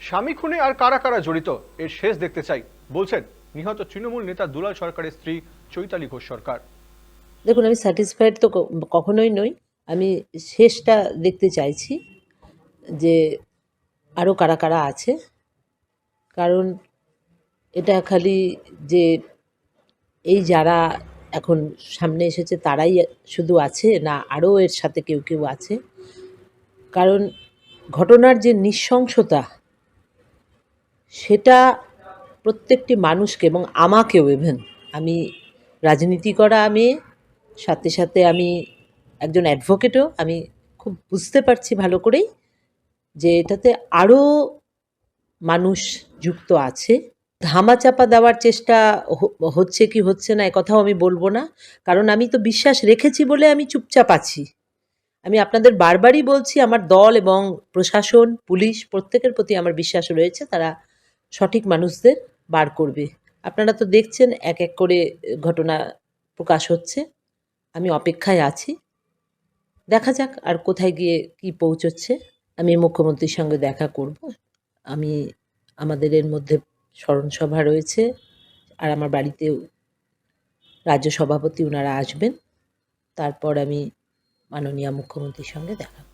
স্বামী খুনে আর কারা কারা জড়িত এর শেষ দেখতে চাই বলছেন নিহত তৃণমূল নেতা দুলাল সরকারের স্ত্রী চৈতালি ঘোষ সরকার। দেখুন, আমি স্যাটিসফাইড তো কখনোই নই। আমি শেষটা দেখতে চাইছি যে আরও কারা কারা আছে। কারণ এটা খালি যে এই যারা এখন সামনে এসেছে তারাই শুধু আছে, না আরও এর সাথে কেউ কেউ আছে। কারণ ঘটনার যে নৃশংসতা, সেটা প্রত্যেকটি মানুষকে এবং আমাকেও, ইভেন আমি রাজনীতি করা মেয়ে, সাথে সাথে আমি একজন অ্যাডভোকেটও, আমি খুব বুঝতে পারছি ভালো করেই যে এটাতে আরও মানুষ যুক্ত আছে। ধামাচাপা দেওয়ার চেষ্টা হচ্ছে কি হচ্ছে না একথাও আমি বলবো না। কারণ আমি তো বিশ্বাস রেখেছি বলে আমি চুপচাপ আছি। আমি আপনাদের বারবারই বলছি, আমার দল এবং প্রশাসন, পুলিশ প্রত্যেকের প্রতি আমার বিশ্বাস রয়েছে, তারা সঠিক মানুষদের বার করবে। আপনারা তো দেখছেন এক এক করে ঘটনা প্রকাশ হচ্ছে। আমি অপেক্ষায় আছি। দেখা যাক আর কোথায় গিয়ে কি পৌঁছচ্ছে। আমি মুখ্যমন্ত্রীর সঙ্গে দেখা করব। আমি আমাদের এর মধ্যে স্মরণসভা রয়েছে, আর আমার বাড়িতেও রাজ্য সভাপতি ওনারা আসবেন। তারপর আমি মাননীয় মুখ্যমন্ত্রীর সঙ্গে দেখা করব।